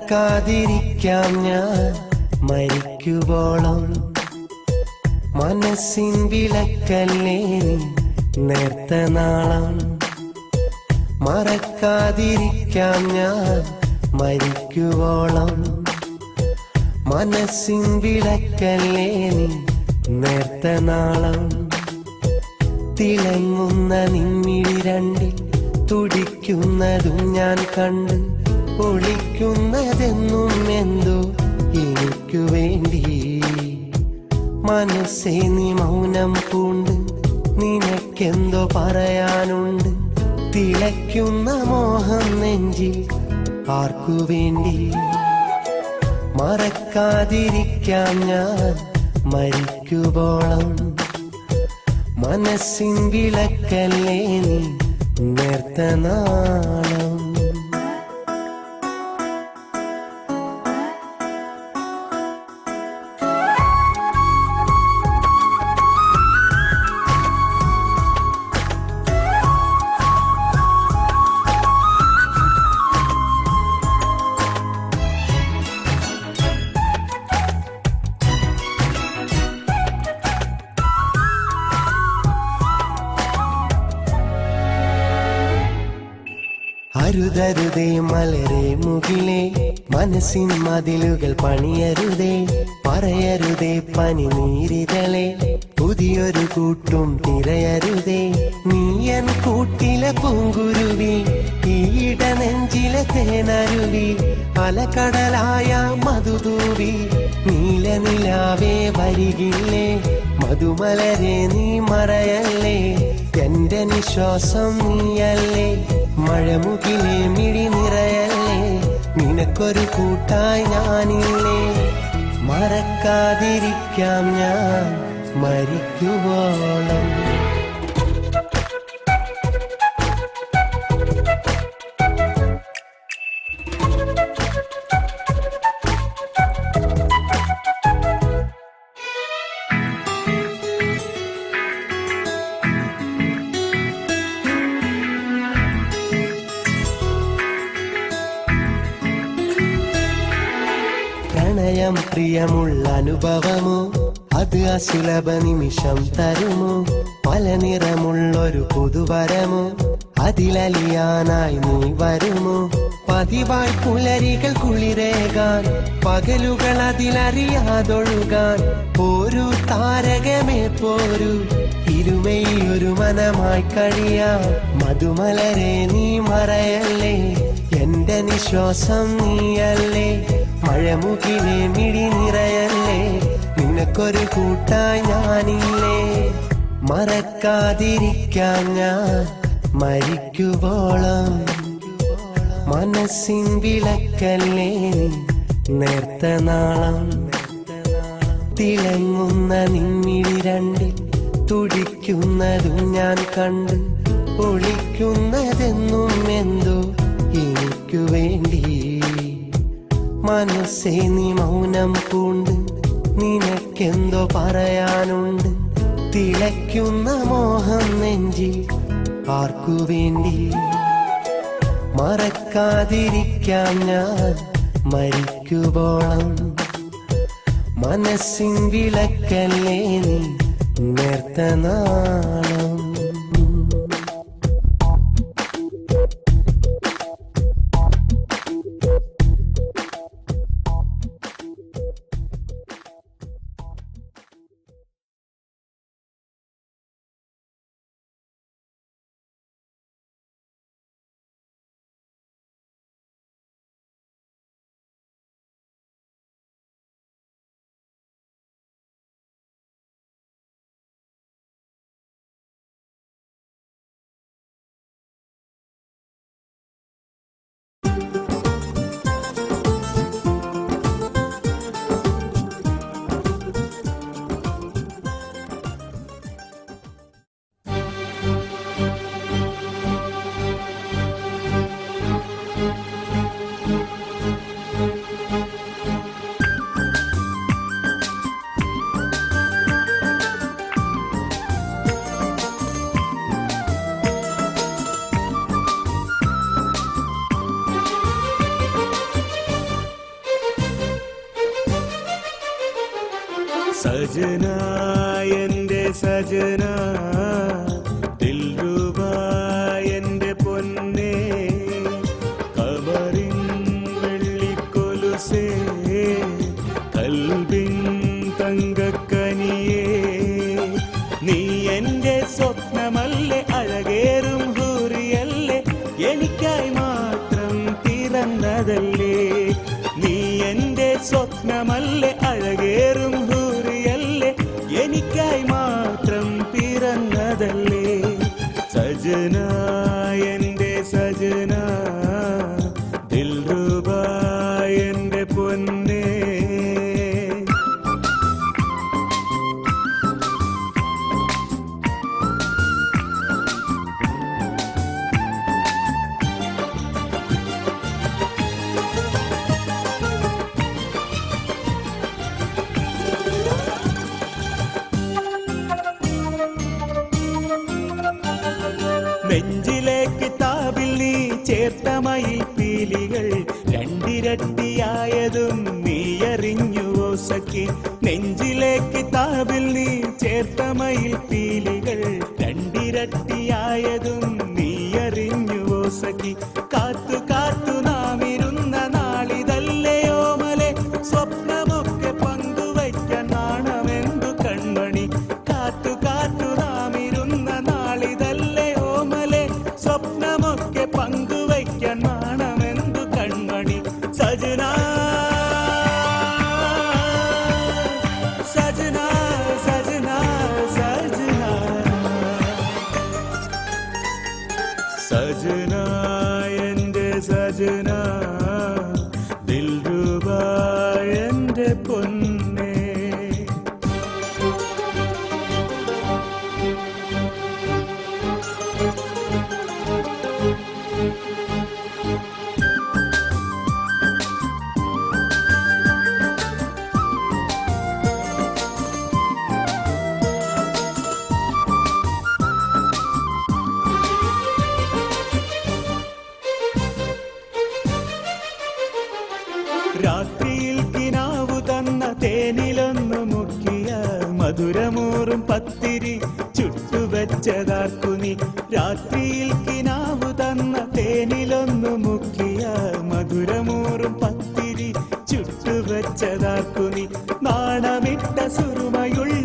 മറക്കാതിരിക്കാം ഞാൻ മരിക്കുവോളം. മനസ്സിൻ വിളക്കല്ലേ നേർത്ത നാളം. മറക്കാതിരിക്കാം ഞാൻ മരിക്കുവോളം. മനസ്സിൻ വിളക്കല്ലേ നേർത്ത നാളം. തിളങ്ങുന്ന നിമ്മിഴി രണ്ടിൽ തുടിക്കുന്നതും ഞാൻ കണ്ട്. ഒളിക്കുന്നതെന്നും എന്തോ എനിക്കു വേണ്ടി. മനസ്സേ നീ മൗനം പൂണ്ട്, നിനക്കെന്തോ പറയാനുണ്ട്. തിളയ്ക്കുന്ന മോഹം നെഞ്ചിൽ ആർക്കു വേണ്ടി. മറക്കാതിരിക്കാം ഞാൻ മരിക്കുവോളം. മനസ്സിൻ വിളക്കല്ലേ നീ നേർത്ത നാളം. അരുതരുതേ മലരെ മുകിലേ, മനസ്സിൻ മതിലുകൾ പണിയരുതേ. പറയരുതേ പനിനീരിതളെ, പുതിയൊരു കൂട്ടും തിരയരുതേ. നീയൻ കൂട്ടിലെ പൂങ്കുരുവി, ഈയിട നെഞ്ചിലെ തേനരുവി. അലകടലായ മധുതൂവി, നീലനിലാവേ വരികില്ലേ. മധുമലരെ നീ മറയല്ലേ, എന്റെ നിശ്വാസം നീയല്ലേ. മഴമുകിലേ മിഴി നിറയല്ലേ, നിനക്കൊരു കൂട്ടായി ഞാനില്ലേ. മറക്കാതിരിക്കാം ഞാൻ മരിക്കുവോളം. പ്രണയം പ്രിയമുള്ള അനുഭവമോ, അത് അസുലഭ നിമിഷം തരുമോ. പല നിറമുള്ളൊരു പുതുവരമോ, അതിലലിയാനായി നീ വരുമോ. പതിവായി പുലരികൾ കുളിരേകാൻ, പകലുകൾ അതിലറിയാതൊഴുകാൻ. ഒരു താരകമേ പോരൂ, ഇരുമയൊരു മനമായി കഴിയാം. മധുമലരെ നീ മറയല്ലേ, എന്റെ നിശ്വാസം നീയല്ലേ. മഴമുകിലേ മിഴി നിറയല്ലേ, നിനക്കൊരു കൂട്ടായി ഞാനില്ലേ. മറക്കാതിരിക്കാം ഞാൻ മരിക്കുവോളം. മനസ്സിൻ വിളക്കല്ലേ നേർത്ത നാളം. തിളങ്ങുന്ന നിമ്മിഴി രണ്ടിൽ തുടിക്കുന്നതും ഞാൻ കണ്ട്. ഒളിക്കുന്നതെന്നും എന്തോ എനിക്കു വേണ്ടി. മനസ്സേ നീ മൗനം പൂണ്ട്, നിനക്കെന്തോ പറയാനുണ്ട്. തിളയ്ക്കുന്ന മോഹം നെഞ്ചിൽ ആർക്കു വേണ്ടി. മറക്കാതിരിക്കാം ഞാൻ മരിക്കുവോളം. മനസ്സിൻ വിളക്കല്ലേ നീ നേർത്ത നാളം. സജന എന്റെ സജന ദിൽരുബ എന്റെ പൊന്നേ കബറിൻ വെള്ളിക്കൊലുസേ കൽബിൻ തങ്കക്കനിയേ നീ എന്റെ സ്വപ്നമല്ലേ അഴകേറും ഹൂറിയല്ലേ എനിക്കായി മാത്രം പിറന്നതല്ലേ നീ എന്റെ സ്വപ്നമല്ലേ അഴകേറും ഹൂറിയല്ലേ എനിക്കായി മാത്രം പിറന്നതല്ലേ സജന എന്റെ സജന ദിൽറുബ എന്റെ പൊന്നേ നെഞ്ചിലെ കിതാബിൽ നീ ചേർത്ത മയിൽ പീലികൾ രണ്ടിരട്ടിയായതും നീ അറിഞ്ഞുവോ സഖി നെഞ്ചിലെ കിതാബിൽ നീ ചേർത്ത മയിൽ പീലികൾ രണ്ടിരട്ടിയായതും നീ അറിഞ്ഞുവോ സഖി കാത്തു കാത്തു നാം ഇരുന്ന നാളിതല്ലയോ മലെ സ്വപ്നമൊക്കെ പങ്കുവയ്ക്കാൻ നാണമെന്തു കൺമണി കാത്തു കാത്തു നാം ഇരുന്ന നാളിതല്ലയോ മലെ സ്വപ്നമൊക്കെ പങ്കുവയ്ക്കാൻ നാണമെന്തു കൺമണി സജന സജന സജന സജന സജന എന്റെ സജന ദിൽരുബ എന്റെ പൊന്നേ രാത്രിയിൽ കിനാവു തന്ന തേനിലൊന്നു മുക്കിയ മധുരമൂറും പത്തിരി ചുട്ടുവെച്ചതാർക്കു നീ രാത്രിയിൽ കിനാവു തന്ന തേനിലൊന്നു മുക്കിയ മധുരമൂറും പത്തിരി ചുട്ടുവെച്ചതാർക്കു നീ നാണമിട്ട സുറുമയുള്ള